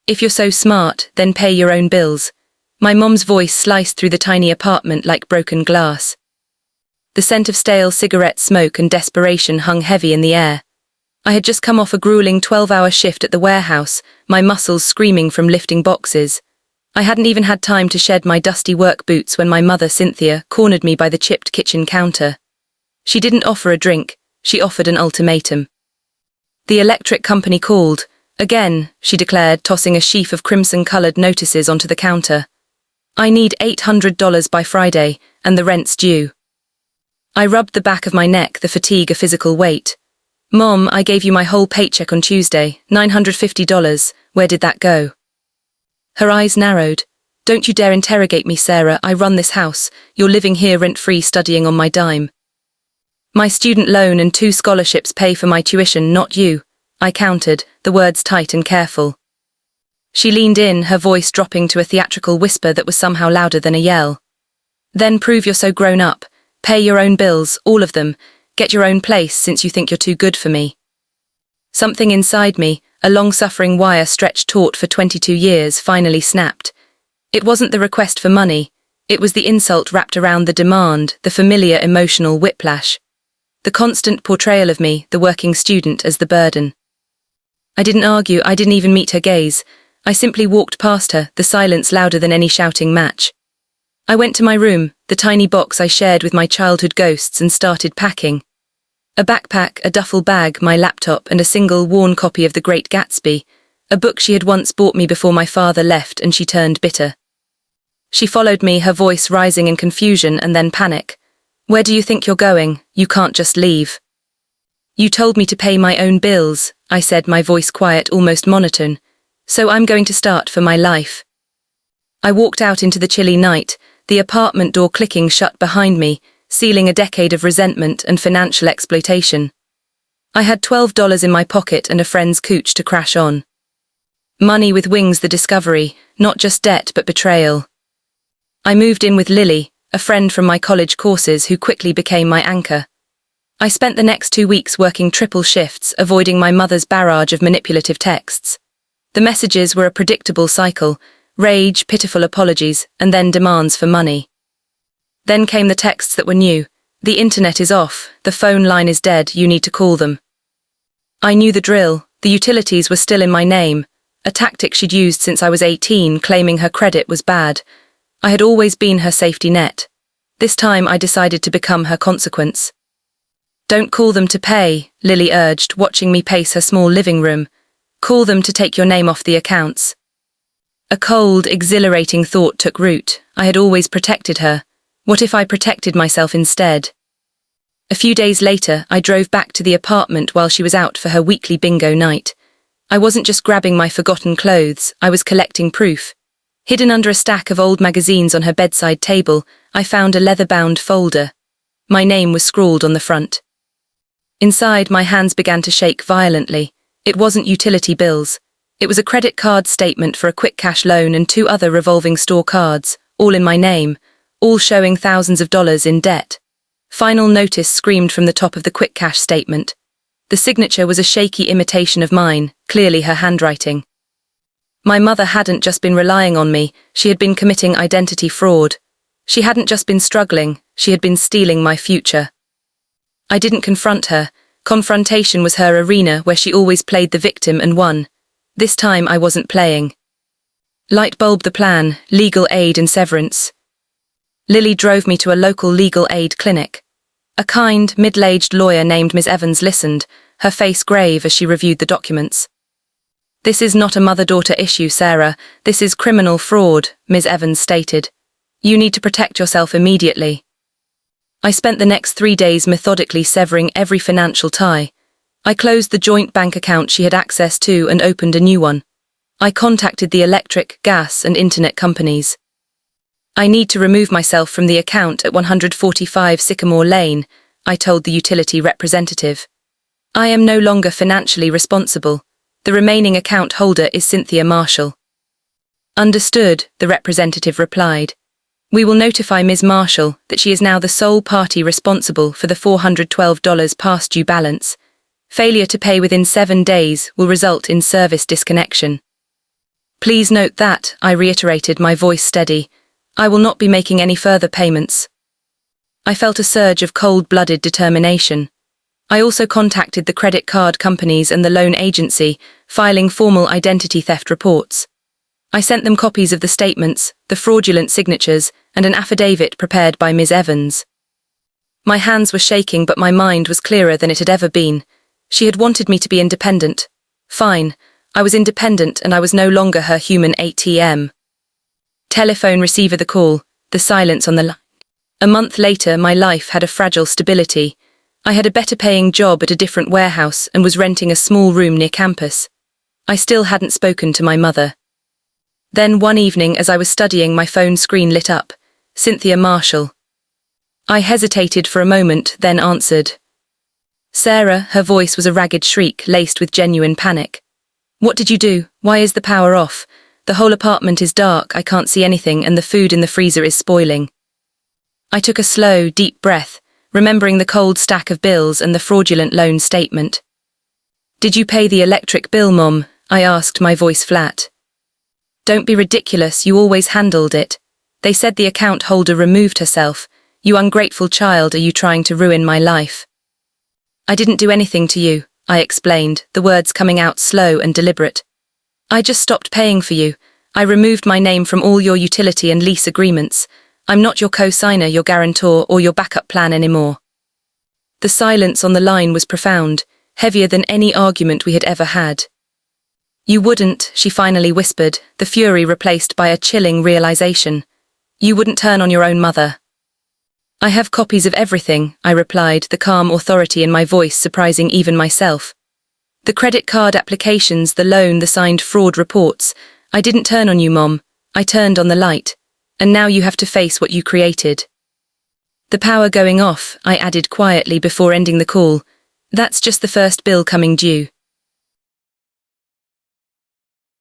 If you're so smart, then pay your own bills. My mom's voice sliced through the tiny apartment like broken glass. The scent of stale cigarette smoke and desperation hung heavy in the air. I had just come off a grueling 12-hour shift at the warehouse, my muscles screaming from lifting boxes. I hadn't even had time to shed my dusty work boots when my mother, Cynthia, cornered me by the chipped kitchen counter. She didn't offer a drink, she offered an ultimatum. The electric company called. Again, she declared, tossing a sheaf of crimson-coloured notices onto the counter. I need $800 by Friday, and the rent's due. I rubbed the back of my neck, the fatigue a physical weight. Mom, I gave you my whole paycheck on Tuesday, $950, where did that go? Her eyes narrowed. Don't you dare interrogate me, Sarah, I run this house, you're living here rent-free studying on my dime. My student loan and 2 scholarships pay for my tuition, not you, I countered, the words tight and careful. She leaned in, her voice dropping to a theatrical whisper that was somehow louder than a yell. Then prove you're so grown up, pay your own bills, all of them, get your own place since you think you're too good for me. Something inside me, a long-suffering wire stretched taut for 22 years, finally snapped. It wasn't the request for money, it was the insult wrapped around the demand, the familiar emotional whiplash. The constant portrayal of me, the working student, as the burden. I didn't argue, I didn't even meet her gaze. I simply walked past her, the silence louder than any shouting match. I went to my room, the tiny box I shared with my childhood ghosts, and started packing. A backpack, a duffel bag, my laptop, and a single worn copy of The Great Gatsby, a book she had once bought me before my father left, and she turned bitter. She followed me, her voice rising in confusion and then panic. Where do you think you're going? You can't just leave. You told me to pay my own bills, I said, my voice quiet, almost monotone. So I'm going to start for my life. I walked out into the chilly night, the apartment door clicking shut behind me, sealing a decade of resentment and financial exploitation. I had $12 in my pocket and a friend's couch to crash on. Money with wings, the discovery, not just debt but betrayal. I moved in with Lily, a friend from my college courses who quickly became my anchor. I spent the next 2 weeks working triple shifts, avoiding my mother's barrage of manipulative texts. The messages were a predictable cycle, rage, pitiful apologies, and then demands for money. Then came the texts that were new. The internet is off, the phone line is dead, you need to call them. I knew the drill, the utilities were still in my name, a tactic she'd used since I was 18, claiming her credit was bad. I had always been her safety net. This time I decided to become her consequence. Don't call them to pay, Lily urged, watching me pace her small living room. Call them to take your name off the accounts. A cold, exhilarating thought took root. I had always protected her. What if I protected myself instead? A few days later, I drove back to the apartment while she was out for her weekly bingo night. I wasn't just grabbing my forgotten clothes, I was collecting proof. Hidden under a stack of old magazines on her bedside table, I found a leather-bound folder. My name was scrawled on the front. Inside, my hands began to shake violently. It wasn't utility bills. It was a credit card statement for a quick cash loan and 2 other revolving store cards, all in my name, all showing thousands of dollars in debt. Final notice screamed from the top of the quick cash statement. The signature was a shaky imitation of mine, clearly her handwriting. My mother hadn't just been relying on me, she had been committing identity fraud. She hadn't just been struggling, she had been stealing my future. I didn't confront her. Confrontation was her arena where she always played the victim and won. This time I wasn't playing. Light bulb the plan, legal aid and severance. Lily drove me to a local legal aid clinic. A kind, middle-aged lawyer named Ms. Evans listened, her face grave as she reviewed the documents. This is not a mother-daughter issue, Sarah. This is criminal fraud, Ms. Evans stated. You need to protect yourself immediately. I spent the next 3 days methodically severing every financial tie. I closed the joint bank account she had access to and opened a new one. I contacted the electric, gas, and internet companies. I need to remove myself from the account at 145 Sycamore Lane, I told the utility representative. I am no longer financially responsible. The remaining account holder is Cynthia Marshall. Understood, the representative replied. We will notify Ms. Marshall that she is now the sole party responsible for the $412 past due balance. Failure to pay within 7 days will result in service disconnection. Please note that, I reiterated, my voice steady. I will not be making any further payments. I felt a surge of cold-blooded determination. I also contacted the credit card companies and the loan agency, filing formal identity theft reports. I sent them copies of the statements, the fraudulent signatures, and an affidavit prepared by Ms. Evans. My hands were shaking, but my mind was clearer than it had ever been. She had wanted me to be independent. Fine, I was independent and I was no longer her human ATM. Telephone receiver the call, the silence on the line. A month later, my life had a fragile stability. I had a better-paying job at a different warehouse and was renting a small room near campus. I still hadn't spoken to my mother. Then one evening, as I was studying, my phone screen lit up. Cynthia Marshall. I hesitated for a moment, then answered. Sarah, her voice was a ragged shriek laced with genuine panic. What did you do? Why is the power off? The whole apartment is dark, I can't see anything, and the food in the freezer is spoiling. I took a slow, deep breath, remembering the cold stack of bills and the fraudulent loan statement. Did you pay the electric bill, Mom? I asked, my voice flat. Don't be ridiculous, you always handled it. They said the account holder removed herself. You ungrateful child, are you trying to ruin my life? I didn't do anything to you, I explained, the words coming out slow and deliberate. I just stopped paying for you. I removed my name from all your utility and lease agreements. I'm not your co-signer, your guarantor, or your backup plan anymore. The silence on the line was profound, heavier than any argument we had ever had. You wouldn't, she finally whispered, the fury replaced by a chilling realization. You wouldn't turn on your own mother. I have copies of everything, I replied, the calm authority in my voice surprising even myself. The credit card applications, the loan, the signed fraud reports. I didn't turn on you, Mom. I turned on the light. And now you have to face what you created. The power going off, I added quietly before ending the call. That's just the first bill coming due.